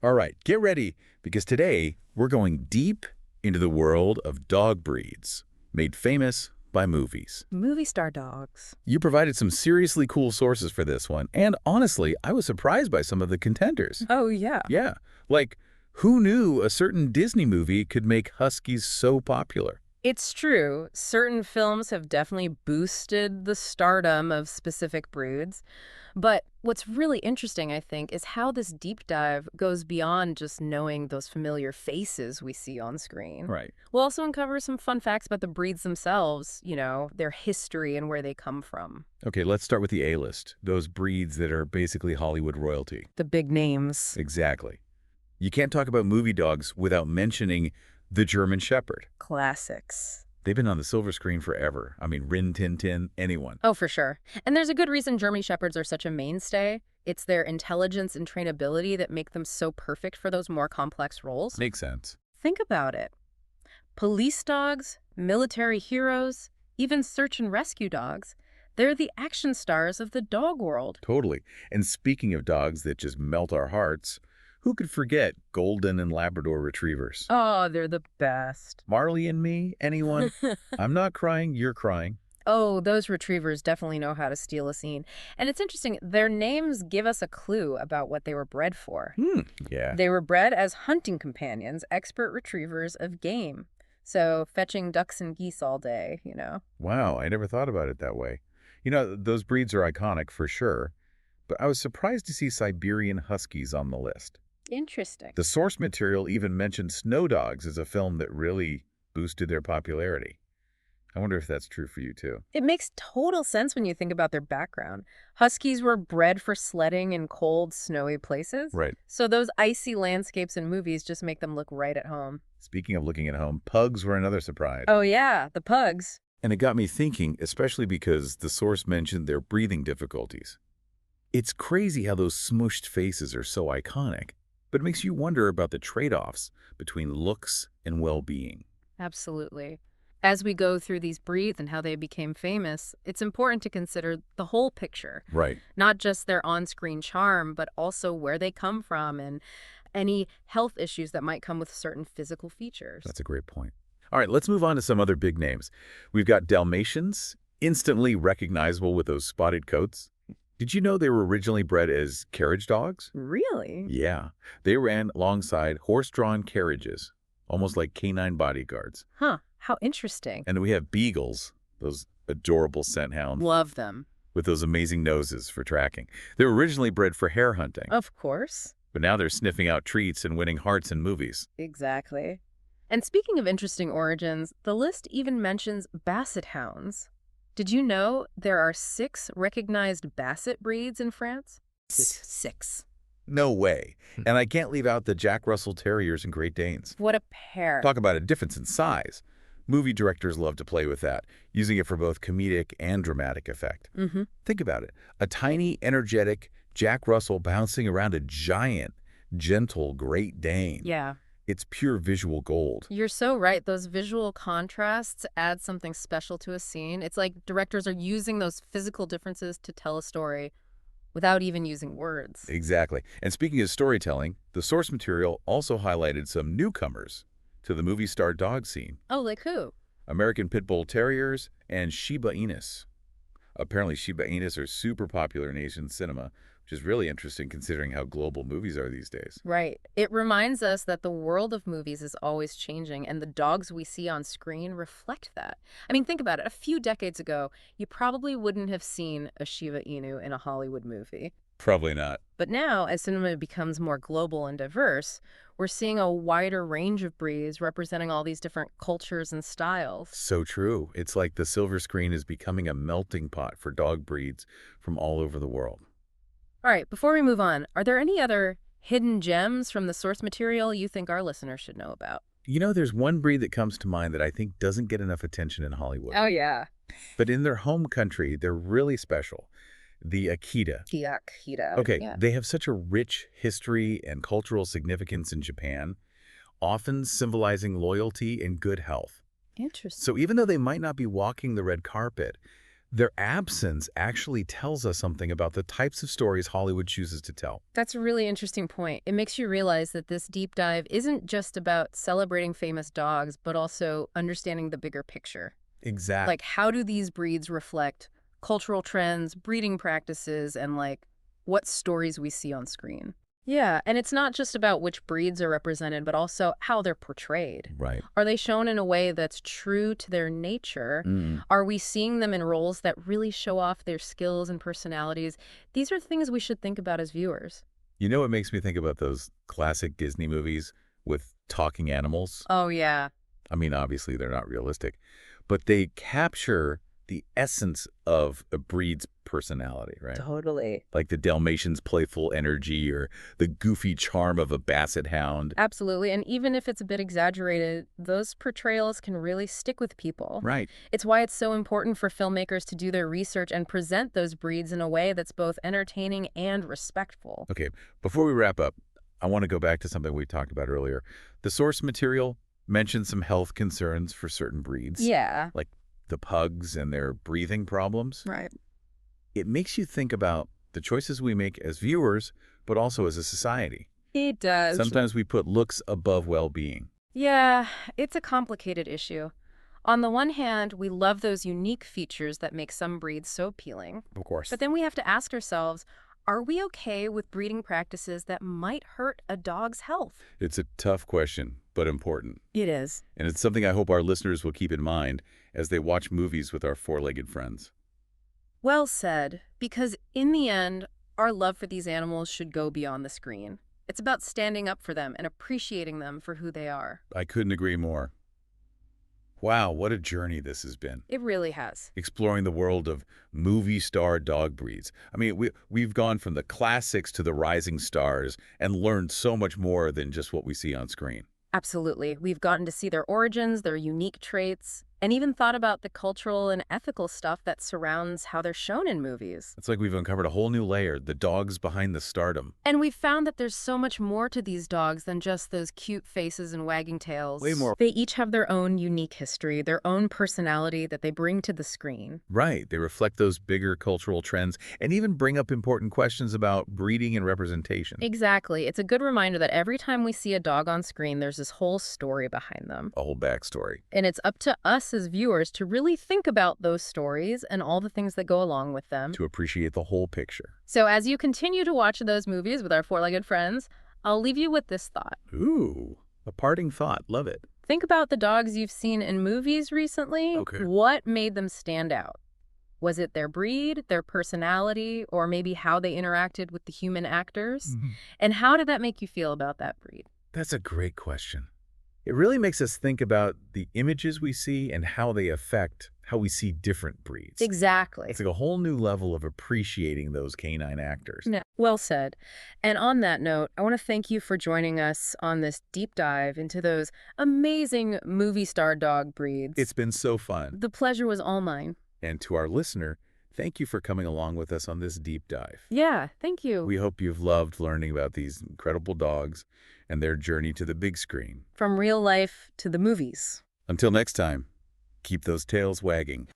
All right, get ready, because today we're going deep into the world of dog breeds made famous by movies. Movie star dogs. You provided some seriously cool sources for this one, and honestly, I was surprised by some of the contenders. Oh, yeah. Yeah, like, who knew a certain Disney movie could make huskies so popular? It's true. Certain films have definitely boosted the stardom of specific broods. But what's really interesting, I think, is how this deep dive goes beyond just knowing those familiar faces we see on screen. Right. We'll also uncover some fun facts about the breeds themselves, their history and where they come from. Okay, let's start with the A-list, those breeds that are basically Hollywood royalty. The big names. Exactly. You can't talk about movie dogs without mentioning the German Shepherd. Classics. They've been on the silver screen forever. I mean, Rin Tin Tin, anyone. Oh, for sure. And there's a good reason German Shepherds are such a mainstay. It's their intelligence and trainability that make them so perfect for those more complex roles. Makes sense. Think about it. Police dogs, military heroes, even search and rescue dogs. They're the action stars of the dog world. Totally. And speaking of dogs that just melt our hearts, who could forget Golden and Labrador retrievers? Oh, they're the best. Marley and me? Anyone? I'm not crying, you're crying. Oh, those retrievers definitely know how to steal a scene. And it's interesting, their names give us a clue about what they were bred for. Yeah. They were bred as hunting companions, expert retrievers of game. So fetching ducks and geese all day. Wow, I never thought about it that way. Those breeds are iconic for sure, but I was surprised to see Siberian Huskies on the list. Interesting. The source material even mentioned Snow Dogs as a film that really boosted their popularity. I wonder if that's true for you too. It makes total sense when you think about their background. Huskies were bred for sledding in cold, snowy places. Right. So those icy landscapes in movies just make them look right at home. Speaking of looking at home, pugs were another surprise. Oh yeah, the pugs. And it got me thinking, especially because the source mentioned their breathing difficulties. It's crazy how those smushed faces are so iconic, but it makes you wonder about the trade-offs between looks and well-being. Absolutely. As we go through these breeds and how they became famous, it's important to consider the whole picture. Right. Not just their on-screen charm, but also where they come from and any health issues that might come with certain physical features. That's a great point. All right, let's move on to some other big names. We've got Dalmatians, instantly recognizable with those spotted coats. Did you know they were originally bred as carriage dogs? Really? Yeah. They ran alongside horse-drawn carriages, almost like canine bodyguards. Huh. How interesting. And we have beagles, those adorable scent hounds Love them. with those amazing noses for tracking. They were originally bred for hare hunting, Of course. but now they're sniffing out treats and winning hearts in movies. Exactly. And speaking of interesting origins, the list even mentions basset hounds. Did you know there are 6 recognized basset breeds in France? 6. No way. And I can't leave out the Jack Russell Terriers and Great Danes. What a pair. Talk about a difference in size. Movie directors love to play with that, using it for both comedic and dramatic effect. Mm-hmm. Think about it. A tiny, energetic Jack Russell bouncing around a giant, gentle Great Dane. Yeah. It's pure visual gold. You're so right. Those visual contrasts add something special to a scene. It's like directors are using those physical differences to tell a story without even using words. Exactly. And speaking of storytelling, the source material also highlighted some newcomers to the movie star dog scene. Oh, like who? American Pit Bull Terriers and Shiba Inus. Apparently, Shiba Inus are super popular in Asian cinema, which is really interesting considering how global movies are these days. Right. It reminds us that the world of movies is always changing, and the dogs we see on screen reflect that. I mean, think about it. A few decades ago, you probably wouldn't have seen a Shiba Inu in a Hollywood movie. Probably not. But now, as cinema becomes more global and diverse, we're seeing a wider range of breeds representing all these different cultures and styles. So true. It's like the silver screen is becoming a melting pot for dog breeds from all over the world. All right, before we move on, are there any other hidden gems from the source material you think our listeners should know about? There's one breed that comes to mind that I think doesn't get enough attention in Hollywood. Oh, yeah. But in their home country, they're really special. The Akita. The Akita. Okay, Yeah. they have such a rich history and cultural significance in Japan, often symbolizing loyalty and good health. Interesting. So even though they might not be walking the red carpet, Their absence actually tells us something about the types of stories Hollywood chooses to tell. That's a really interesting point. It makes you realize that this deep dive isn't just about celebrating famous dogs, but also understanding the bigger picture. Exactly. Like, how do these breeds reflect cultural trends, breeding practices, and like what stories we see on screen? Yeah, and it's not just about which breeds are represented, but also how they're portrayed. Right. Are they shown in a way that's true to their nature? Mm. Are we seeing them in roles that really show off their skills and personalities? These are things we should think about as viewers. You know what makes me think about those classic Disney movies with talking animals? Oh, yeah. I mean, obviously they're not realistic, but they capture the essence of a breed's personality, right? Totally. Like the Dalmatian's playful energy or the goofy charm of a basset hound. Absolutely. And even if it's a bit exaggerated, those portrayals can really stick with people. Right. It's why it's so important for filmmakers to do their research and present those breeds in a way that's both entertaining and respectful. Okay, before we wrap up, I want to go back to something we talked about earlier. The source material mentioned some health concerns for certain breeds, Yeah. like the pugs and their breathing problems. Right. It makes you think about the choices we make as viewers, but also as a society. It does. Sometimes we put looks above well-being. Yeah, it's a complicated issue. On the one hand, we love those unique features that make some breeds so appealing. Of course. But then we have to ask ourselves, are we okay with breeding practices that might hurt a dog's health? It's a tough question, but important. It is. And it's something I hope our listeners will keep in mind as they watch movies with our four-legged friends. Well said, because in the end, our love for these animals should go beyond the screen. It's about standing up for them and appreciating them for who they are. I couldn't agree more. Wow, what a journey this has been. It really has. Exploring the world of movie star dog breeds. I mean, we've gone from the classics to the rising stars and learned so much more than just what we see on screen. Absolutely. We've gotten to see their origins, their unique traits, and even thought about the cultural and ethical stuff that surrounds how they're shown in movies. It's like we've uncovered a whole new layer, the dogs behind the stardom. And we've found that there's so much more to these dogs than just those cute faces and wagging tails. Way more. They each have their own unique history, their own personality that they bring to the screen. Right, they reflect those bigger cultural trends and even bring up important questions about breeding and representation. Exactly. It's a good reminder that every time we see a dog on screen, there's this whole story behind them. A whole backstory. And it's up to us as viewers to really think about those stories and all the things that go along with them. To appreciate the whole picture. So as you continue to watch those movies with our four-legged friends, I'll leave you with this thought. Ooh, a parting thought. Love it. Think about the dogs you've seen in movies recently. Okay. What made them stand out? Was it their breed, their personality, or maybe how they interacted with the human actors? And how did that make you feel about that breed? That's a great question. It really makes us think about the images we see and how they affect how we see different breeds. Exactly. It's like a whole new level of appreciating those canine actors. Yeah, well said. And on that note, I want to thank you for joining us on this deep dive into those amazing movie star dog breeds. It's been so fun. The pleasure was all mine. And to our listener, thank you for coming along with us on this deep dive. Yeah, thank you. We hope you've loved learning about these incredible dogs and their journey to the big screen. From real life to the movies. Until next time, keep those tails wagging.